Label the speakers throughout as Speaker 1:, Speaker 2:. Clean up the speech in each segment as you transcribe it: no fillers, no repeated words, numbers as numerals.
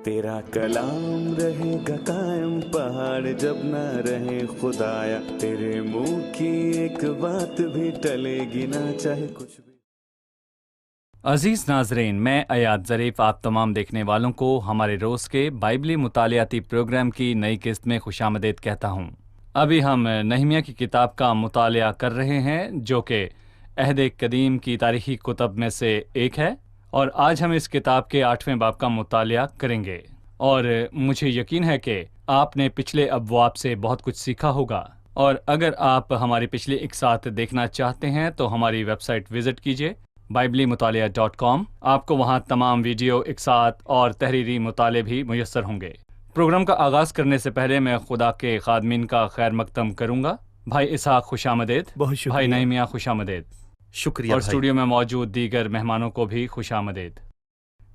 Speaker 1: تیرا کلام رہے گا قائم پہاڑ جب نہ رہے خدایا، تیرے منہ کی ایک بات بھی ٹلے گی نہ چاہے کچھ بھی۔
Speaker 2: عزیز ناظرین، میں ایاد ظریف آپ تمام دیکھنے والوں کو ہمارے روز کے بائبلی مطالعاتی پروگرام کی نئی قسط میں خوش آمدید کہتا ہوں۔ ابھی ہم نہمیہ کی کتاب کا مطالعہ کر رہے ہیں جو کہ عہد قدیم کی تاریخی کتب میں سے ایک ہے، اور آج ہم اس کتاب کے 8ویں باب کا مطالعہ کریں گے، اور مجھے یقین ہے کہ آپ نے پچھلے ابواب سے بہت کچھ سیکھا ہوگا، اور اگر آپ ہماری پچھلی ایک ساتھ دیکھنا چاہتے ہیں تو ہماری ویب سائٹ وزٹ کیجیے biblimutaliah.com۔ آپ کو وہاں تمام ویڈیو ایک ساتھ اور تحریری مطالعے بھی میسر ہوں گے۔ پروگرام کا آغاز کرنے سے پہلے میں خدا کے خادمین کا خیر مقدم کروں گا۔ بھائی اسحاق خوش آمدید،
Speaker 3: بہت شکریہ۔
Speaker 2: بھائی نہمیہ خوش آمدید،
Speaker 3: شکریہ
Speaker 2: اور
Speaker 3: بھائی۔
Speaker 2: اسٹوڈیو میں موجود دیگر مہمانوں کو بھی خوش آمدید۔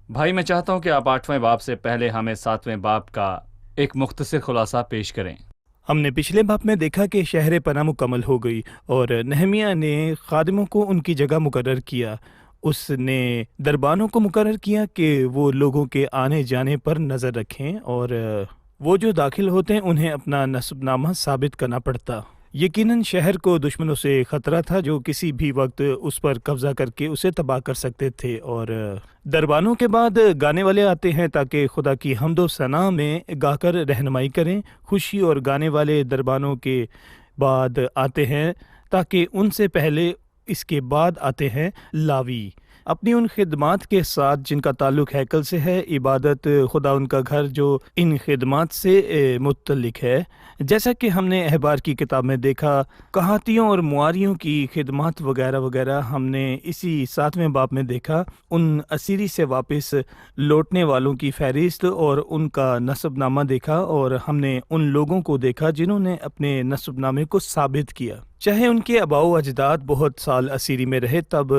Speaker 2: بھائی میں چاہتا ہوں کہ آپ 8ویں باب سے پہلے ہمیں 7ویں باب کا ایک مختصر خلاصہ پیش کریں۔
Speaker 3: ہم نے پچھلے باب میں دیکھا کہ شہر پناہ مکمل ہو گئی اور نہمیہ نے خادموں کو ان کی جگہ مقرر کیا۔ اس نے دربانوں کو مقرر کیا کہ وہ لوگوں کے آنے جانے پر نظر رکھیں، اور وہ جو داخل ہوتے ہیں انہیں اپنا نسب نامہ ثابت کرنا پڑتا۔ یقیناً شہر کو دشمنوں سے خطرہ تھا جو کسی بھی وقت اس پر قبضہ کر کے اسے تباہ کر سکتے تھے، اور دربانوں کے بعد گانے والے آتے ہیں تاکہ خدا کی حمد و ثنا میں گا کر رہنمائی کریں۔ خوشی اور گانے والے دربانوں کے بعد آتے ہیں تاکہ ان سے پہلے اس کے بعد آتے ہیں لاوی، اپنی ان خدمات کے ساتھ جن کا تعلق ہیکل سے ہے، عبادت خدا ان کا گھر جو ان خدمات سے متعلق ہے۔ جیسا کہ ہم نے احبار کی کتاب میں دیکھا، کہاتیوں اور مواریوں کی خدمات وغیرہ وغیرہ، ہم نے اسی 7ویں باب میں دیکھا ان اسیری سے واپس لوٹنے والوں کی فہرست اور ان کا نسب نامہ دیکھا، اور ہم نے ان لوگوں کو دیکھا جنہوں نے اپنے نسب نامے کو ثابت کیا۔ چاہے ان کے آباء و اجداد بہت سال اسیری میں رہے، تب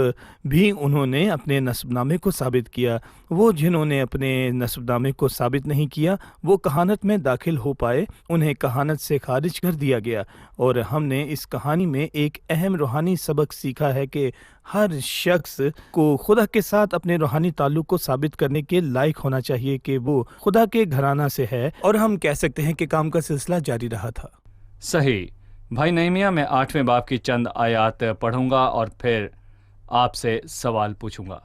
Speaker 3: بھی انہوں نے اپنے نسب نامے کو ثابت کیا۔ وہ جنہوں نے اپنے نسب نامے کو ثابت نہیں کیا وہ کہانت میں داخل ہو پائے، انہیں کہانت سے خارج کر دیا گیا۔ اور ہم نے اس کہانی میں ایک اہم روحانی سبق سیکھا ہے کہ ہر شخص کو خدا کے ساتھ اپنے روحانی تعلق کو ثابت کرنے کے لائق ہونا چاہیے کہ وہ خدا کے گھرانہ سے ہے، اور ہم کہہ سکتے ہیں کہ کام کا سلسلہ جاری رہا تھا۔
Speaker 2: صحیح بھائی نہمیہ، میں 8ویں باب کی چند آیات پڑھوں گا اور پھر آپ سے سوال پوچھوں گا۔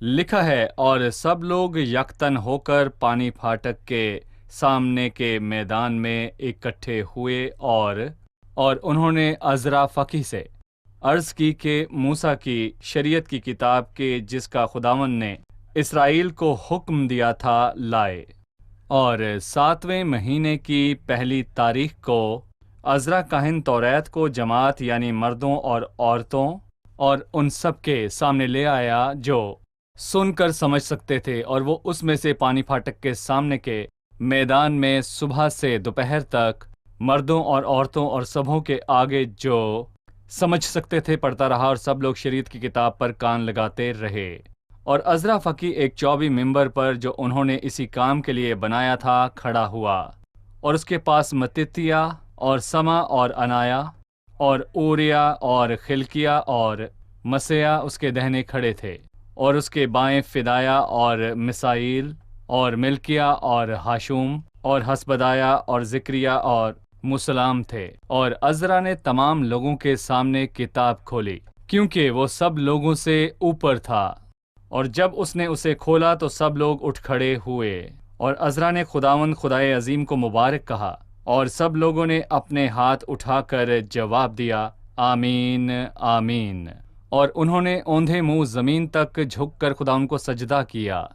Speaker 2: لکھا ہے، اور سب لوگ یکتن ہو کر پانی پھاٹک کے سامنے کے میدان میں اکٹھے ہوئے، اور انہوں نے عزرا فقیہ سے عرض کی کہ موسیٰ کی شریعت کی کتاب کے جس کا خداوند نے اسرائیل کو حکم دیا تھا لائے، اور 7ویں مہینے کی پہلی تاریخ کو عزرا کاہن توریت کو جماعت یعنی مردوں اور عورتوں اور ان سب کے سامنے لے آیا جو سن کر سمجھ سکتے تھے، اور وہ اس میں سے پانی پھاٹک کے سامنے کے میدان میں صبح سے دوپہر تک مردوں اور عورتوں اور سبھوں کے آگے جو سمجھ سکتے تھے پڑھتا رہا، اور سب لوگ شریعت کی کتاب پر کان لگاتے رہے۔ اور عزرا فقیہ ایک چوبی ممبر پر جو انہوں نے اسی کام کے لیے بنایا تھا کھڑا ہوا، اور اس کے پاس متتیہ اور سما اور انایا اور اوریا اور خلقیہ اور مسیح اس کے دہنے کھڑے تھے، اور اس کے بائیں فدایا اور مسائیل اور ملکیہ اور ہاشوم اور حسبدایا اور ذکریہ اور مسلام تھے۔ اور عزرا نے تمام لوگوں کے سامنے کتاب کھولی کیونکہ وہ سب لوگوں سے اوپر تھا، اور جب اس نے اسے کھولا تو سب لوگ اٹھ کھڑے ہوئے، اور عزرا نے خداوند خدائے عظیم کو مبارک کہا، اور سب لوگوں نے اپنے ہاتھ اٹھا کر جواب دیا، آمین آمین۔ اور انہوں نے اوندھے منہ زمین تک جھک کر خداوند کو سجدہ کیا،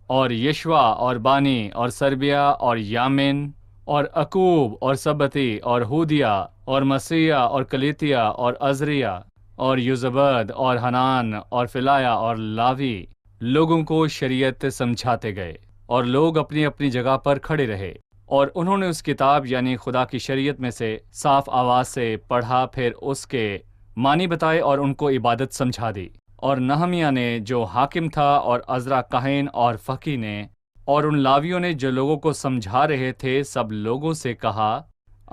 Speaker 2: اور یشوا اور بانی اور سربیا اور یامن اور اکوب اور سبتی اور ہودیا اور مسیح اور کلیتیا اور عزریہ اور یوزبد اور حنان اور فلایا اور لاوی لوگوں کو شریعت سمجھاتے گئے، اور لوگ اپنی اپنی جگہ پر کھڑے رہے، اور انہوں نے اس کتاب یعنی خدا کی شریعت میں سے صاف آواز سے پڑھا، پھر اس کے معنی بتائے اور ان کو عبادت سمجھا دی۔ اور نہمیہ نے جو حاکم تھا، اور عزرا کاہن اور فقیہ نے، اور ان لاویوں نے جو لوگوں کو سمجھا رہے تھے، سب لوگوں سے کہا،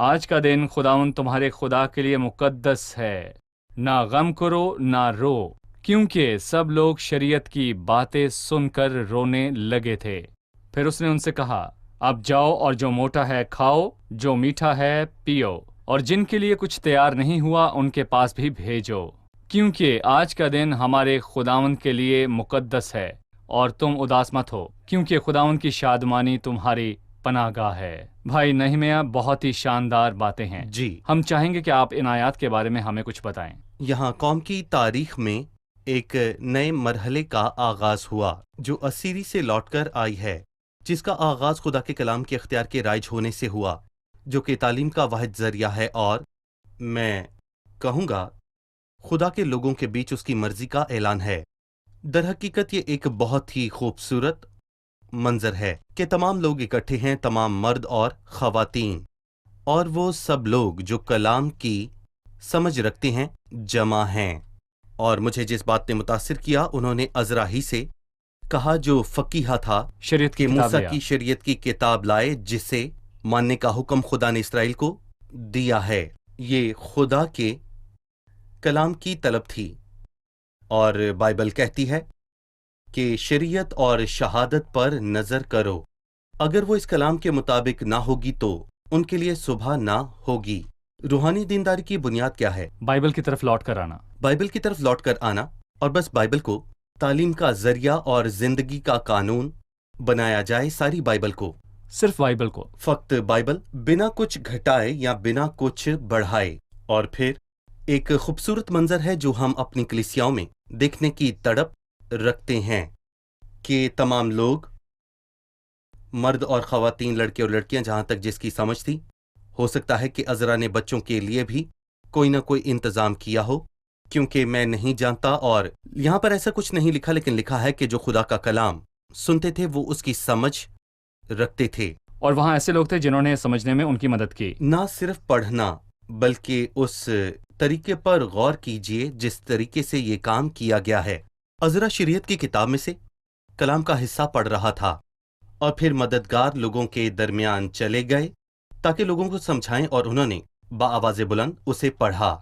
Speaker 2: آج کا دن خداوند تمہارے خدا کے لیے مقدس ہے، نہ غم کرو نہ رو، کیونکہ سب لوگ شریعت کی باتیں سن کر رونے لگے تھے۔ پھر اس نے ان سے کہا اب جاؤ اور جو موٹا ہے کھاؤ، جو میٹھا ہے پیو، اور جن کے لیے کچھ تیار نہیں ہوا ان کے پاس بھی بھیجو، کیونکہ آج کا دن ہمارے خداوند کے لیے مقدس ہے، اور تم اداس مت ہو کیونکہ خداوند کی شادمانی تمہاری پناہ گاہ ہے۔ بھائی نہمیہ بہت ہی شاندار باتیں ہیں۔
Speaker 4: جی،
Speaker 2: ہم چاہیں گے کہ آپ ان آیات کے بارے میں ہمیں کچھ بتائیں۔
Speaker 4: یہاں قوم کی تاریخ میں ایک نئے مرحلے کا آغاز ہوا جو اسیری سے لوٹ کر آئی ہے، جس کا آغاز خدا کے کلام کے اختیار کے رائج ہونے سے ہوا، جو کہ تعلیم کا واحد ذریعہ ہے، اور میں کہوں گا خدا کے لوگوں کے بیچ اس کی مرضی کا اعلان ہے۔ در حقیقت یہ ایک بہت ہی خوبصورت منظر ہے کہ تمام لوگ اکٹھے ہیں، تمام مرد اور خواتین، اور وہ سب لوگ جو کلام کی سمجھ رکھتے ہیں جمع ہیں۔ اور مجھے جس بات نے متاثر کیا، انہوں نے عزرا ہی سے کہا جو فقیہ تھا
Speaker 2: شریعت کی
Speaker 4: کہ
Speaker 2: کتاب
Speaker 4: موسیٰ
Speaker 2: لیا۔
Speaker 4: کی شریعت کی کتاب لائے، جسے ماننے کا حکم خدا نے اسرائیل کو دیا ہے۔ یہ خدا کے کلام کی طلب تھی، اور بائبل کہتی ہے کہ شریعت اور شہادت پر نظر کرو، اگر وہ اس کلام کے مطابق نہ ہوگی تو ان کے لیے صبح نہ ہوگی۔ روحانی دینداری کی بنیاد کیا ہے؟
Speaker 2: بائبل کی طرف لوٹ کر آنا۔
Speaker 4: بائبل کی طرف لوٹ کر آنا، اور بس بائبل کو تعلیم کا ذریعہ اور زندگی کا قانون بنایا جائے، ساری بائبل کو،
Speaker 2: صرف بائبل کو۔
Speaker 4: فقط بائبل، بنا کچھ گھٹائے یا بنا کچھ بڑھائے۔ اور پھر ایک خوبصورت منظر ہے جو ہم اپنی کلیسیاؤں میں دیکھنے کی تڑپ رکھتے ہیں کہ تمام لوگ، مرد اور خواتین، لڑکے اور لڑکیاں، جہاں تک جس کی سمجھ تھی، ہو سکتا ہے کہ عزرا نے بچوں کے لیے بھی کوئی نہ کوئی انتظام کیا ہو، کیونکہ میں نہیں جانتا، اور یہاں پر ایسا کچھ نہیں لکھا، لیکن لکھا ہے کہ جو خدا کا کلام سنتے تھے وہ اس کی سمجھ رکھتے تھے۔
Speaker 2: اور وہاں ایسے لوگ تھے جنہوں نے سمجھنے میں ان کی مدد کی۔
Speaker 4: نہ صرف پڑھنا، بلکہ اس طریقے پر غور کیجئے جس طریقے سے یہ کام کیا گیا ہے۔ عزرا شریعت کی کتاب میں سے کلام کا حصہ پڑھ رہا تھا، اور پھر مددگار لوگوں کے درمیان چلے گئے تاکہ لوگوں کو سمجھائیں، اور انہوں نے بآواز بلند اسے پڑھا،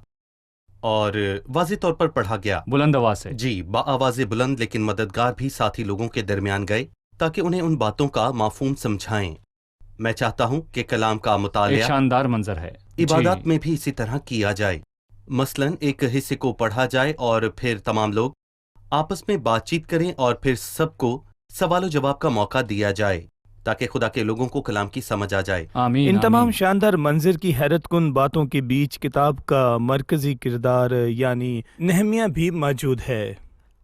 Speaker 4: اور واضح طور پر پڑھا گیا،
Speaker 2: بلند آواز سے۔
Speaker 4: جی، بآواز بلند، لیکن مددگار بھی ساتھی لوگوں کے درمیان گئے تاکہ انہیں ان باتوں کا مفہوم سمجھائیں۔ میں چاہتا ہوں کہ کلام کا
Speaker 2: ایک
Speaker 4: مطالعہ
Speaker 2: شاندار منظر ہے۔
Speaker 4: عبادات
Speaker 2: جی،
Speaker 4: میں بھی اسی طرح کیا جائے، مثلاً ایک حصے کو پڑھا جائے اور پھر تمام لوگ آپس میں بات چیت کریں، اور پھر سب کو سوال و جواب کا موقع دیا جائے تاکہ خدا کے لوگوں کو کلام کی سمجھ آ جائے۔
Speaker 2: آمین۔
Speaker 3: ان تمام
Speaker 2: آمین۔
Speaker 3: شاندار منظر کی حیرت کن باتوں کے بیچ کتاب کا مرکزی کردار یعنی نہمیہ بھی موجود ہے،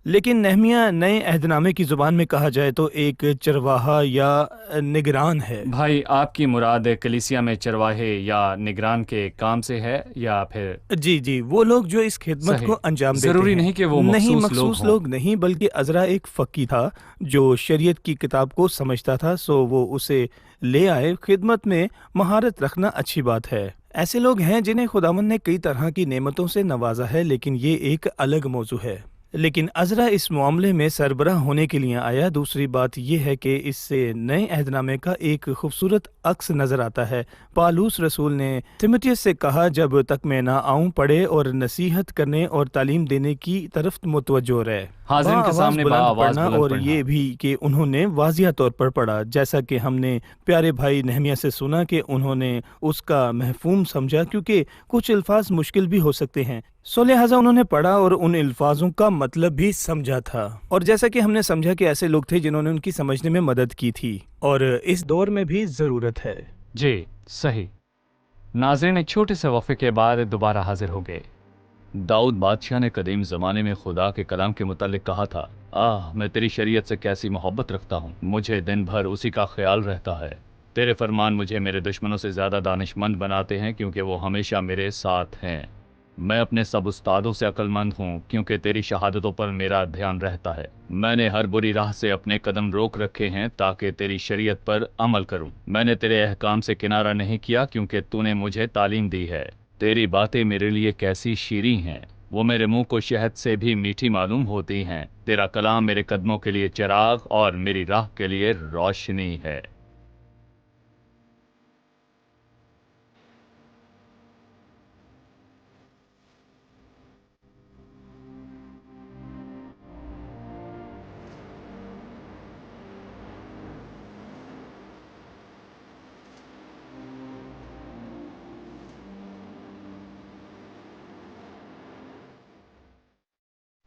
Speaker 3: لیکن نہمیہ نئے عہد نامے کی زبان میں کہا جائے تو ایک چرواہا یا نگران ہے۔
Speaker 2: بھائی آپ کی مراد کلیسیا میں چرواہے یا نگران کے کام سے ہے یا پھر؟
Speaker 3: جی، وہ لوگ جو اس خدمت
Speaker 2: صحیح۔
Speaker 3: کو انجام دیتے
Speaker 2: ضروری
Speaker 3: ہیں۔
Speaker 2: نہیں کہ وہ
Speaker 3: نہیں،
Speaker 2: مخصوص
Speaker 3: مخصوص
Speaker 2: لوگ
Speaker 3: لوگ نہیں، بلکہ عزرا ایک فقی تھا جو شریعت کی کتاب کو سمجھتا تھا، سو وہ اسے لے آئے۔ خدمت میں مہارت رکھنا اچھی بات ہے۔ ایسے لوگ ہیں جنہیں خداوند نے کئی طرح کی نعمتوں سے نوازا ہے، لیکن یہ ایک الگ موضوع ہے۔ لیکن عزرا اس معاملے میں سربراہ ہونے کے لیے آیا۔ دوسری بات یہ ہے کہ اس سے نئے عہد نامے کا ایک خوبصورت عکس نظر آتا ہے۔ پالوس رسول نے تیموتھیوس سے کہا جب تک میں نہ آؤں پڑھے اور نصیحت کرنے اور تعلیم دینے کی طرف متوجہ رہے۔
Speaker 2: حاضرین کے سامنے
Speaker 3: بلند
Speaker 2: بآواز
Speaker 3: پڑھنا،
Speaker 2: بلند
Speaker 3: اور
Speaker 2: پڑھنا۔
Speaker 3: یہ بھی کہ انہوں نے واضح طور پر پڑھا، جیسا کہ ہم نے پیارے بھائی نہمیہ سے سنا کہ انہوں نے اس کا مفہوم سمجھا، کیونکہ کچھ الفاظ مشکل بھی ہو سکتے ہیں، سو لہٰذا انہوں نے پڑھا اور ان الفاظوں کا مطلب بھی سمجھا تھا۔ اور جیسا کہ ہم نے سمجھا کہ ایسے لوگ تھے جنہوں نے ان کی سمجھنے میں مدد کی تھی، اور اس دور میں بھی ضرورت ہے۔
Speaker 2: جی صحیح۔ ناظرین، ایک چھوٹے سے وقفے کے بعد دوبارہ حاضر ہو گئے۔ داؤد بادشاہ نے قدیم زمانے میں خدا کے کلام کے متعلق کہا تھا، میں تیری شریعت سے کیسی محبت رکھتا ہوں، مجھے دن بھر اسی کا خیال رہتا ہے۔ تیرے فرمان مجھے میرے دشمنوں سے زیادہ دانش مند بناتے ہیں کیونکہ وہ ہمیشہ میرے ساتھ ہیں۔ میں اپنے سب استادوں سے عقل مند ہوں کیونکہ تیری شہادتوں پر میرا دھیان رہتا ہے۔ میں نے ہر بری راہ سے اپنے قدم روک رکھے ہیں تاکہ تیری شریعت پر عمل کروں۔ میں نے تیرے احکام سے کنارہ نہیں کیا کیونکہ تو نے مجھے تعلیم دی ہے۔ تیری باتیں میرے لیے کیسی شیریں ہیں، وہ میرے منہ کو شہد سے بھی میٹھی معلوم ہوتی ہیں۔ تیرا کلام میرے قدموں کے لیے چراغ اور میری راہ کے لیے روشنی ہے۔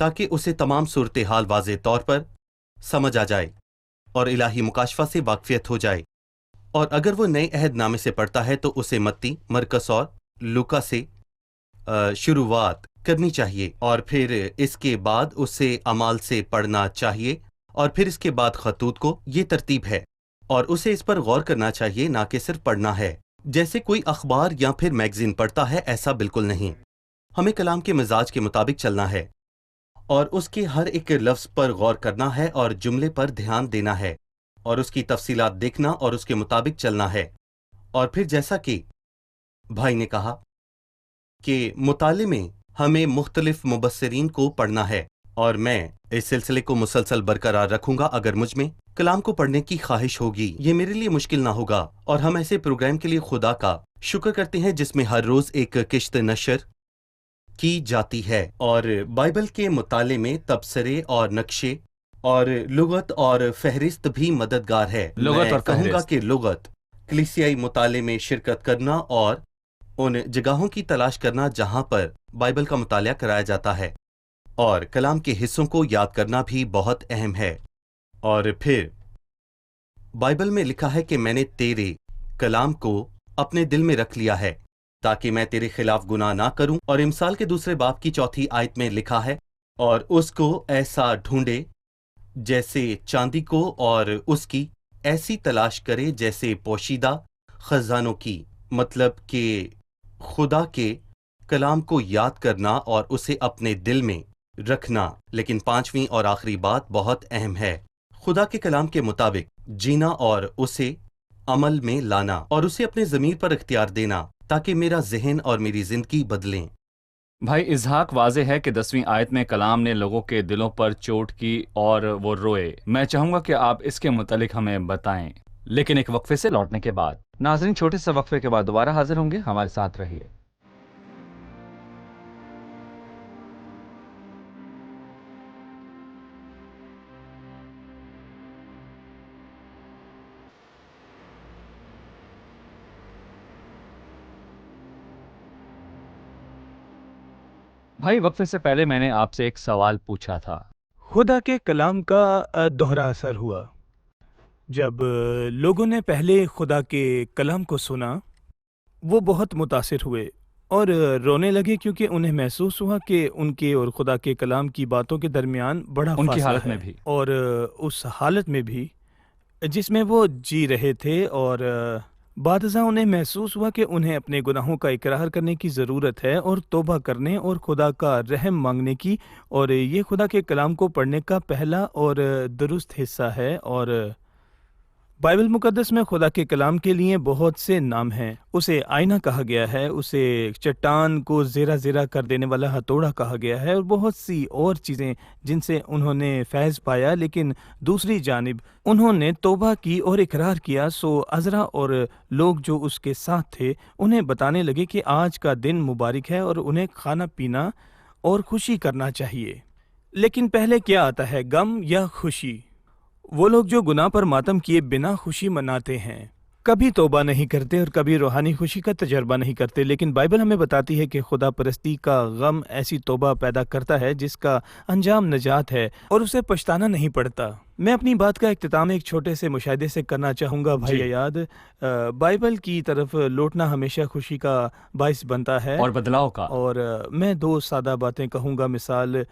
Speaker 4: تاکہ اسے تمام صورتحال واضح طور پر سمجھ آ جائے اور الہی مکاشفہ سے واقفیت ہو جائے، اور اگر وہ نئے عہد نامے سے پڑھتا ہے تو اسے متی، مرکس اور لوکا سے شروعات کرنی چاہیے، اور پھر اس کے بعد اسے اعمال سے پڑھنا چاہیے، اور پھر اس کے بعد خطوط کو۔ یہ ترتیب ہے، اور اسے اس پر غور کرنا چاہیے، نہ کہ صرف پڑھنا ہے جیسے کوئی اخبار یا پھر میگزین پڑھتا ہے۔ ایسا بالکل نہیں۔ ہمیں کلام کے مزاج کے مطابق چلنا ہے، اور اس کے ہر ایک لفظ پر غور کرنا ہے اور جملے پر دھیان دینا ہے، اور اس کی تفصیلات دیکھنا اور اس کے مطابق چلنا ہے۔ اور پھر جیسا کہ بھائی نے کہا کہ مطالعے میں ہمیں مختلف مبصرین کو پڑھنا ہے، اور میں اس سلسلے کو مسلسل برقرار رکھوں گا۔ اگر مجھ میں کلام کو پڑھنے کی خواہش ہوگی، یہ میرے لیے مشکل نہ ہوگا، اور ہم ایسے پروگرام کے لیے خدا کا شکر کرتے ہیں جس میں ہر روز ایک قسط نشر کی جاتی ہے، اور بائبل کے مطالعے میں تبصرے اور نقشے اور لغت اور فہرست بھی مددگار ہے۔
Speaker 2: لغت
Speaker 4: میں
Speaker 2: اور
Speaker 4: کہوں گا
Speaker 2: فہرست۔
Speaker 4: کہ لغت، کلیسیائی مطالعے میں شرکت کرنا اور ان جگہوں کی تلاش کرنا جہاں پر بائبل کا مطالعہ کرایا جاتا ہے، اور کلام کے حصوں کو یاد کرنا بھی بہت اہم ہے۔ اور پھر بائبل میں لکھا ہے کہ میں نے تیرے کلام کو اپنے دل میں رکھ لیا ہے تاکہ میں تیرے خلاف گناہ نہ کروں، اور امثال کے 2 باب کی 4 آیت میں لکھا ہے، اور اس کو ایسا ڈھونڈے جیسے چاندی کو، اور اس کی ایسی تلاش کرے جیسے پوشیدہ خزانوں کی۔ مطلب کہ خدا کے کلام کو یاد کرنا اور اسے اپنے دل میں رکھنا۔ لیکن 5ویں اور آخری بات بہت اہم ہے، خدا کے کلام کے مطابق جینا اور اسے عمل میں لانا، اور اسے اپنے ضمیر پر اختیار دینا تاکہ میرا ذہن اور میری زندگی بدلیں۔
Speaker 2: بھائی اسحاق، واضح ہے کہ 10ویں آیت میں کلام نے لوگوں کے دلوں پر چوٹ کی اور وہ روئے۔ میں چاہوں گا کہ آپ اس کے متعلق ہمیں بتائیں، لیکن ایک وقفے سے لوٹنے کے بعد۔ ناظرین، چھوٹے سے وقفے کے بعد دوبارہ حاضر ہوں گے، ہمارے ساتھ رہیے۔ بھائی، وقفے سے پہلے میں نے آپ سے ایک سوال پوچھا تھا۔
Speaker 3: خدا کے کلام کا دوہرا اثر ہوا۔ جب لوگوں نے پہلے خدا کے کلام کو سنا، وہ بہت متاثر ہوئے اور رونے لگے، کیونکہ انہیں محسوس ہوا کہ ان کے اور خدا کے کلام کی باتوں کے درمیان بڑا
Speaker 2: ان کی
Speaker 3: فاصلہ
Speaker 2: حالت
Speaker 3: ہے،
Speaker 2: میں بھی۔
Speaker 3: اور اس حالت میں بھی جس میں وہ جی رہے تھے، اور بعد ازاں انہیں محسوس ہوا کہ انہیں اپنے گناہوں کا اقرار کرنے کی ضرورت ہے اور توبہ کرنے اور خدا کا رحم مانگنے کی، اور یہ خدا کے کلام کو پڑھنے کا پہلا اور درست حصہ ہے۔ اور بائبل مقدس میں خدا کے کلام کے لیے بہت سے نام ہیں۔ اسے آئینہ کہا گیا ہے، اسے چٹان کو زیرہ زیرہ کر دینے والا ہتھوڑا کہا گیا ہے، اور بہت سی اور چیزیں جن سے انہوں نے فیض پایا، لیکن دوسری جانب انہوں نے توبہ کی اور اقرار کیا۔ سو عزرا اور لوگ جو اس کے ساتھ تھے انہیں بتانے لگے کہ آج کا دن مبارک ہے اور انہیں کھانا پینا اور خوشی کرنا چاہیے۔ لیکن پہلے کیا آتا ہے، غم یا خوشی؟ وہ لوگ جو گناہ پر ماتم کیے بنا خوشی مناتے ہیں، کبھی توبہ نہیں کرتے اور کبھی روحانی خوشی کا تجربہ نہیں کرتے۔ لیکن بائبل ہمیں بتاتی ہے کہ خدا پرستی کا غم ایسی توبہ پیدا کرتا ہے جس کا انجام نجات ہے اور اسے پچھتانا نہیں پڑتا۔ میں اپنی بات کا اختتام ایک چھوٹے سے مشاہدے سے کرنا چاہوں گا بھائی ایاد۔ بائبل کی طرف لوٹنا ہمیشہ خوشی کا باعث بنتا ہے
Speaker 2: اور بدلاؤ کا۔
Speaker 3: اور میں 2 سادہ باتیں کہوں گا۔ مثال،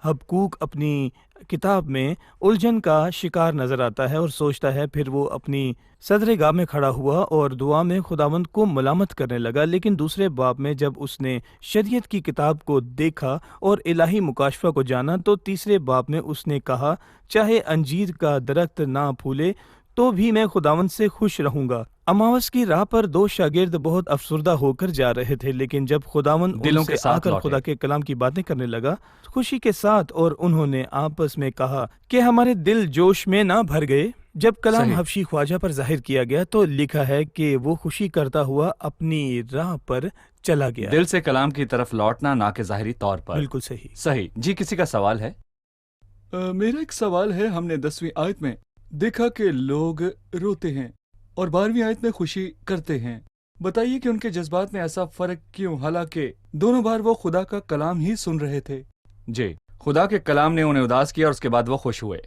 Speaker 3: حبقوق اپنی کتاب میں الجھن کا شکار نظر آتا ہے اور سوچتا ہے، پھر وہ اپنی صدر گاہ میں کھڑا ہوا اور دعا میں خداوند کو ملامت کرنے لگا۔ لیکن دوسرے باب میں جب اس نے شریعت کی کتاب کو دیکھا اور الہی مکاشفہ کو جانا، تو تیسرے باب میں اس نے کہا، چاہے انجیر کا درخت نہ پھولے تو بھی میں خداوند سے خوش رہوں گا۔ اماوس کی راہ پر 2 شاگرد بہت افسردہ ہو کر جا رہے تھے، لیکن جب خداوند
Speaker 2: دلوں
Speaker 3: ان سے
Speaker 2: کے ساتھ
Speaker 3: آ کر
Speaker 2: لوٹے۔
Speaker 3: خدا کے کلام کی باتیں کرنے لگا خوشی کے ساتھ، اور انہوں نے آپس میں کہا کہ ہمارے دل جوش میں نہ بھر گئے۔ جب کلام
Speaker 2: صحیح۔
Speaker 3: حبشی خواجہ پر ظاہر کیا گیا تو لکھا ہے کہ وہ خوشی کرتا ہوا اپنی راہ پر چلا گیا۔
Speaker 2: دل سے کلام کی طرف لوٹنا، نہ کہ ظاہری طور پر۔
Speaker 3: بالکل صحیح۔
Speaker 2: صحیح جی، کسی کا سوال ہے؟
Speaker 5: میرا ایک سوال ہے۔ ہم نے 10ویں آیت میں دیکھا کہ لوگ روتے ہیں اور 12ویں آیت میں خوشی کرتے ہیں۔ بتائیے کہ ان کے جذبات میں ایسا فرق کیوں، حالانکہ دونوں بار وہ خدا کا کلام ہی سن رہے تھے؟
Speaker 2: جی، خدا کے کلام نے انہیں اداس کیا اور اس کے بعد وہ خوش ہوئے۔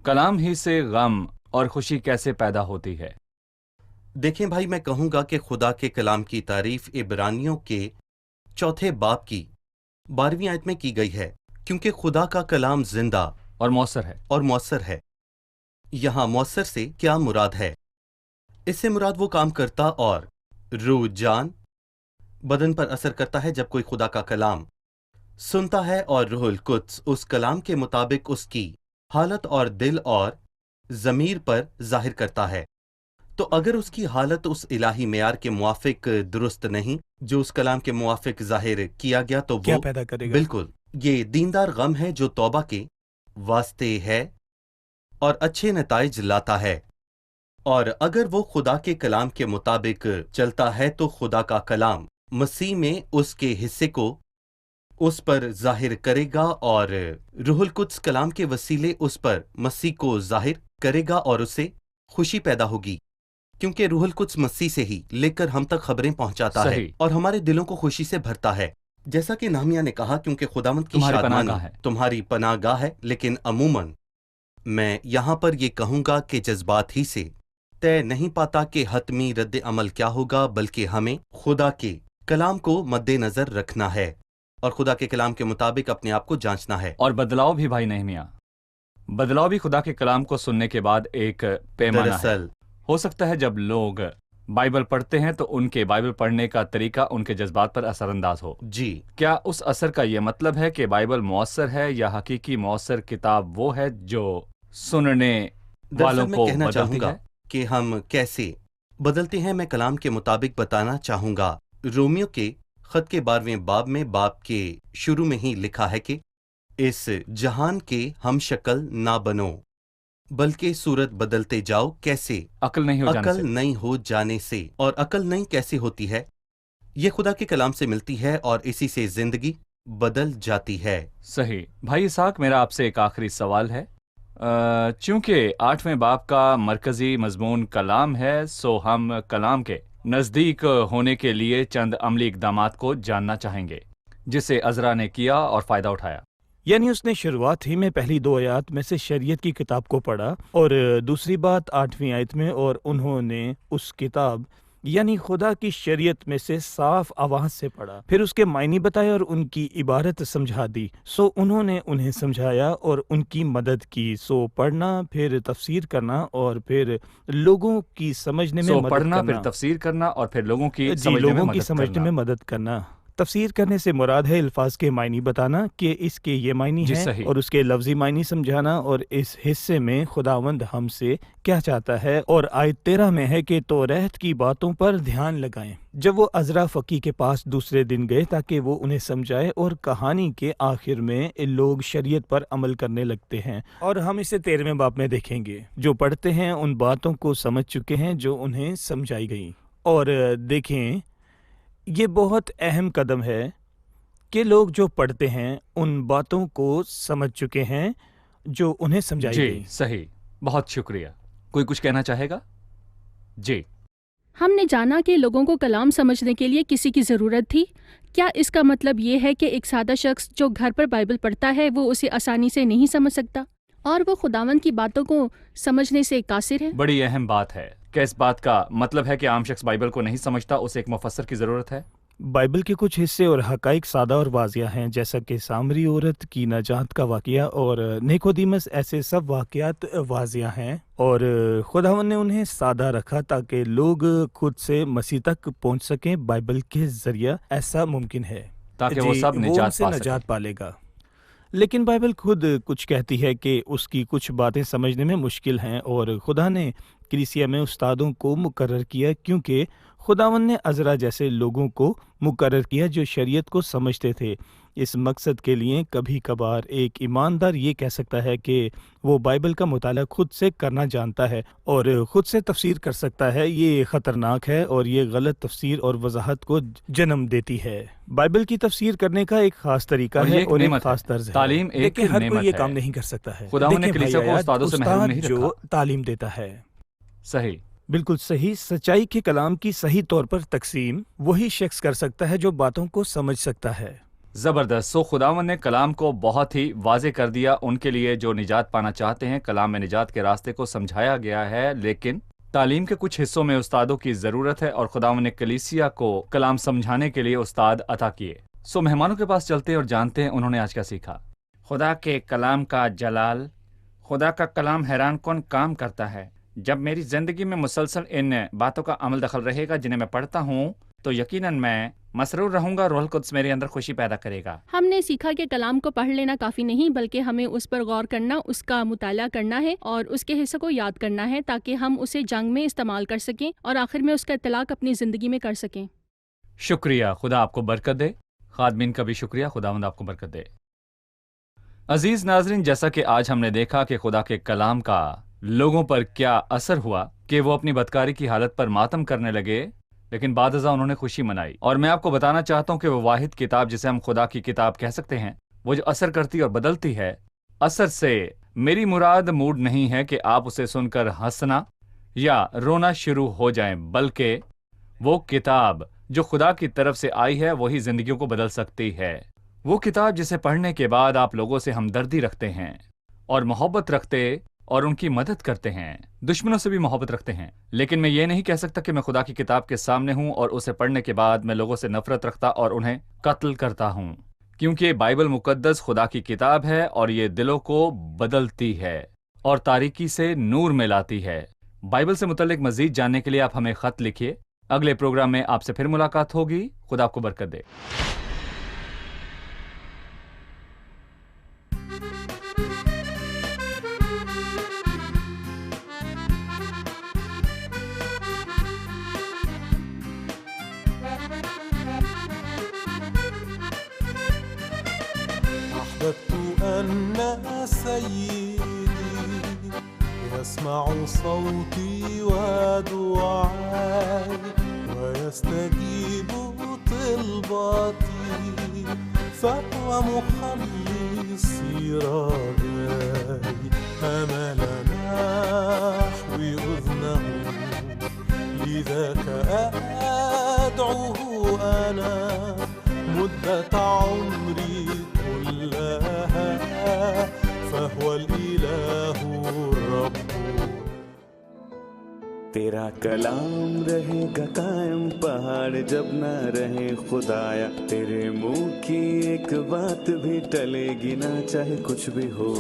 Speaker 2: کلام ہی سے غم اور خوشی کیسے پیدا ہوتی ہے؟
Speaker 4: دیکھیں بھائی، میں کہوں گا کہ خدا کے کلام کی تعریف عبرانیوں کے 4 باب کی 12ویں آیت میں کی گئی ہے، کیونکہ خدا کا کلام زندہ
Speaker 2: اور مؤثر ہے۔
Speaker 4: اور مؤثر ہے۔ یہاں مؤثر سے کیا مراد ہے؟ اس سے مراد وہ کام کرتا اور روح، جان، بدن پر اثر کرتا ہے جب کوئی خدا کا کلام سنتا ہے اور روح القدس اس کلام کے مطابق اس کی حالت اور دل اور ضمیر پر ظاہر کرتا ہے۔ تو اگر اس کی حالت اس الہی معیار کے موافق درست نہیں جو اس کلام کے موافق ظاہر کیا گیا، تو
Speaker 3: کیا
Speaker 4: وہ
Speaker 3: پیدا کرے گا؟
Speaker 4: بالکل یہ دیندار غم ہے جو توبہ کے واسطے ہے اور اچھے نتائج لاتا ہے۔ اور اگر وہ خدا کے کلام کے مطابق چلتا ہے تو خدا کا کلام مسیح میں اس کے حصے کو اس پر ظاہر کرے گا، اور روح القدس کلام کے وسیلے اس پر مسیح کو ظاہر کرے گا اور اسے خوشی پیدا ہوگی، کیونکہ روح القدس مسیح سے ہی لے کر ہم تک خبریں پہنچاتا ہے
Speaker 2: صحیح۔
Speaker 4: اور ہمارے دلوں کو خوشی سے بھرتا ہے، جیسا کہ نہمیہ نے کہا، کیونکہ خداوند کی
Speaker 2: تمہاری پناہ
Speaker 4: شادمانی
Speaker 2: گاہ ہے۔
Speaker 4: تمہاری پناہ گاہ ہے۔ لیکن عموماً میں یہاں پر یہ کہوں گا کہ جذبات ہی سے طے نہیں پاتا کہ حتمی رد عمل کیا ہوگا، بلکہ ہمیں خدا کے کلام کو مد نظر رکھنا ہے اور خدا کے کلام کے مطابق اپنے آپ کو جانچنا ہے۔
Speaker 2: اور بدلاؤ بھی بھائی نہمیہ، بدلاؤ بھی خدا کے کلام کو سننے کے بعد ایک پیمانہ ہے۔
Speaker 4: دراصل
Speaker 2: ہو سکتا ہے جب لوگ بائبل پڑھتے ہیں تو ان کے بائبل پڑھنے کا طریقہ ان کے جذبات پر اثر انداز ہو۔
Speaker 4: جی،
Speaker 2: کیا اس اثر کا یہ مطلب ہے کہ بائبل مؤثر ہے، یا حقیقی مؤثر کتاب وہ ہے جو سننے
Speaker 4: دراصل
Speaker 2: والوں
Speaker 4: میں
Speaker 2: کو
Speaker 4: کہنا چاہوں
Speaker 2: بدلتی
Speaker 4: گا
Speaker 2: ہے؟
Speaker 4: کہ ہم کیسے بدلتے ہیں۔ میں کلام کے مطابق بتانا چاہوں گا۔ رومیو کے خط کے 12ویں باب میں باب کے شروع میں ہی لکھا ہے کہ اس جہان کے ہم شکل نہ بنو، بلکہ صورت بدلتے جاؤ۔ کیسے؟
Speaker 2: عقل نہیں ہو جانے سے۔
Speaker 4: عقل نہیں ہو جانے سے۔ اور عقل نہیں کیسے ہوتی ہے؟ یہ خدا کے کلام سے ملتی ہے اور اسی سے زندگی بدل جاتی ہے۔
Speaker 2: صحیح۔ بھائی اسحاق، میرا آپ سے ایک آخری سوال ہے۔ چونکہ 8ویں باب کا مرکزی مضمون کلام ہے، سو ہم کلام کے نزدیک ہونے کے لیے چند عملی اقدامات کو جاننا چاہیں گے جسے عزرا نے کیا اور فائدہ اٹھایا۔
Speaker 3: یعنی اس نے شروعات ہی میں پہلی 2 آیات میں سے شریعت کی کتاب کو پڑھا، اور دوسری بات 8ویں آیت میں، اور انہوں نے اس کتاب یعنی خدا کی شریعت میں سے صاف آواز سے پڑھا، پھر اس کے معنی بتائے اور ان کی عبارت سمجھا دی۔ سو انہوں نے انہیں سمجھایا اور ان کی مدد کی۔ سو پڑھنا، پھر تفسیر کرنا، اور پھر لوگوں کی سمجھنے میں مدد
Speaker 2: پڑھنا،
Speaker 3: کرنا۔
Speaker 2: پھر تفسیر کرنا اور پھر لوگوں کی
Speaker 3: جی،
Speaker 2: سمجھنے میں
Speaker 3: لوگوں کی
Speaker 2: مدد
Speaker 3: سمجھنے
Speaker 2: کرنا۔
Speaker 3: میں مدد کرنا۔ تفسیر کرنے سے مراد ہے الفاظ کے معنی بتانا کہ اس کے یہ معنی
Speaker 2: جی،
Speaker 3: ہے،
Speaker 2: صحیح۔
Speaker 3: اور اس کے لفظی معنی سمجھانا، اور اس حصے میں خداوند ہم سے کیا چاہتا ہے۔ اور آیت 13 میں ہے کہ توریت کی باتوں پر دھیان لگائیں۔ جب وہ عزرا فقی کے پاس دوسرے دن گئے تاکہ وہ انہیں سمجھائے، اور کہانی کے آخر میں لوگ شریعت پر عمل کرنے لگتے ہیں، اور ہم اسے 13ویں باب میں دیکھیں گے۔ جو پڑھتے ہیں ان باتوں کو سمجھ چکے ہیں جو انہیں سمجھائی گئیں۔ اور دیکھیں، یہ بہت اہم قدم ہے کہ لوگ جو پڑھتے ہیں ان باتوں کو سمجھ چکے ہیں جو انہیں سمجھائی
Speaker 2: جی،
Speaker 3: گئی۔
Speaker 2: صحیح، بہت شکریہ۔ کوئی کچھ کہنا چاہے گا؟ جی۔
Speaker 6: ہم نے جانا کہ لوگوں کو کلام سمجھنے کے لیے کسی کی ضرورت تھی۔ کیا اس کا مطلب یہ ہے کہ ایک سادہ شخص جو گھر پر بائبل پڑھتا ہے وہ اسے آسانی سے نہیں سمجھ سکتا، اور وہ خداوند کی باتوں کو سمجھنے سے قاصر ہے؟
Speaker 2: بڑی اہم بات ہے۔ کیا اس بات کا مطلب ہے کہ عام شخص بائبل کو نہیں سمجھتا، اسے ایک مفسر کی ضرورت ہے؟
Speaker 3: بائبل کے کچھ حصے اور حقائق سادہ اور واضح ہیں، جیسا کہ سامری عورت کی نجات کا واقعہ اور نیکودیمس، ایسے سب واقعات واضح ہیں، اور خداوند نے انہیں سادہ رکھا تاکہ لوگ خود سے مسیح تک پہنچ سکیں۔ بائبل کے ذریعہ ایسا ممکن ہے
Speaker 2: تاکہ وہ سب
Speaker 3: ان
Speaker 2: نجات
Speaker 3: سے
Speaker 2: پا
Speaker 3: نجات
Speaker 2: سکیں۔
Speaker 3: پالے گا۔ لیکن بائبل خود کچھ کہتی ہے کہ اس کی کچھ باتیں سمجھنے میں مشکل ہیں، اور خدا نے کلیسیا میں استادوں کو مقرر کیا، کیونکہ خداوند نے عزرا جیسے لوگوں کو مقرر کیا جو شریعت کو سمجھتے تھے۔ اس مقصد کے لیے کبھی کبھار ایک ایماندار یہ کہہ سکتا ہے کہ وہ بائبل کا مطالعہ خود سے کرنا جانتا ہے اور خود سے تفسیر کر سکتا ہے۔ یہ خطرناک ہے اور یہ غلط تفسیر اور وضاحت کو جنم دیتی ہے۔ بائبل کی تفسیر کرنے کا ایک خاص طریقہ
Speaker 2: اور یہ
Speaker 3: ہے
Speaker 2: ایک
Speaker 3: اور ایک
Speaker 2: نعمت ہے۔
Speaker 3: خاص طرز ہے۔
Speaker 2: تعلیم ایک
Speaker 3: لیکن ہر
Speaker 2: نعمت
Speaker 3: کوئی یہ
Speaker 2: ہے۔
Speaker 3: کام نہیں کر سکتا ہے۔
Speaker 2: خداوند نے
Speaker 3: دیکھیں
Speaker 2: کلیسیا کو
Speaker 3: بھائی،
Speaker 2: استادوں سے محروم
Speaker 3: استاد
Speaker 2: نہیں
Speaker 3: جو
Speaker 2: رکھا۔
Speaker 3: تعلیم دیتا ہے،
Speaker 2: صحیح۔
Speaker 3: بالکل صحیح، سچائی کے کلام کی صحیح طور پر تقسیم وہی شخص کر سکتا ہے جو باتوں کو سمجھ سکتا ہے۔
Speaker 2: زبردست. سو خداوند نے کلام کو بہت ہی واضح کر دیا ان کے لیے جو نجات پانا چاہتے ہیں. کلام میں نجات کے راستے کو سمجھایا گیا ہے، لیکن تعلیم کے کچھ حصوں میں استادوں کی ضرورت ہے اور خداوند نے کلیسیا کو کلام سمجھانے کے لیے استاد عطا کیے. سو مہمانوں کے پاس چلتے ہیں اور جانتے ہیں انہوں نے آج کیا سیکھا.
Speaker 7: خدا کے کلام کا جلال. خدا کا کلام حیران کن کام کرتا ہے. جب میری زندگی میں مسلسل ان باتوں کا عمل دخل رہے گا جنہیں میں پڑھتا ہوں تو یقیناً میں مسرور رہوں گا. روح القدس میرے اندر خوشی پیدا کرے گا.
Speaker 6: ہم نے سیکھا کہ کلام کو پڑھ لینا کافی نہیں، بلکہ ہمیں اس پر غور کرنا، اس کا مطالعہ کرنا ہے اور اس کے حصے کو یاد کرنا ہے تاکہ ہم اسے جنگ میں استعمال کر سکیں اور آخر میں اس کا اطلاق اپنی زندگی میں کر سکیں.
Speaker 2: شکریہ. خدا آپ کو برکت دے. خادمین کا بھی شکریہ. خداوند آپ کو برکت دے. عزیز ناظرین، جیسا کہ آج ہم نے دیکھا کہ خدا کے کلام کا لوگوں پر کیا اثر ہوا کہ وہ اپنی بدکاری کی حالت پر ماتم کرنے لگے، لیکن بعد ازاں انہوں نے خوشی منائی. اور میں آپ کو بتانا چاہتا ہوں کہ وہ واحد کتاب جسے ہم خدا کی کتاب کہہ سکتے ہیں، وہ جو اثر کرتی اور بدلتی ہے. اثر سے میری مراد موڈ نہیں ہے کہ آپ اسے سن کر ہنسنا یا رونا شروع ہو جائیں، بلکہ وہ کتاب جو خدا کی طرف سے آئی ہے وہی زندگیوں کو بدل سکتی ہے. وہ کتاب جسے پڑھنے کے بعد آپ لوگوں سے ہمدردی رکھتے ہیں اور محبت رکھتے اور ان کی مدد کرتے ہیں، دشمنوں سے بھی محبت رکھتے ہیں. لیکن میں یہ نہیں کہہ سکتا کہ میں خدا کی کتاب کے سامنے ہوں اور اسے پڑھنے کے بعد میں لوگوں سے نفرت رکھتا اور انہیں قتل کرتا ہوں، کیونکہ بائبل مقدس خدا کی کتاب ہے اور یہ دلوں کو بدلتی ہے اور تاریکی سے نور میں لاتی ہے. بائبل سے متعلق مزید جاننے کے لیے آپ ہمیں خط لکھیے. اگلے پروگرام میں آپ سے پھر ملاقات ہوگی. خدا آپ کو برکت دے.
Speaker 8: أحببت أن سيدي يسمع صوتي ودعائي ويستجيب طلباتي، فهو مخلصي رجائي، أمل نحو أذنه، لذاك أدعوه أنا مدة عمري كلها، فهو الإله الرب.
Speaker 1: تیرا کلام رہے گا قائم پہاڑ جب نہ رہے خدایا، تیرے منہ کی ایک بات بھی ٹلے گی نہ چاہے کچھ بھی ہو.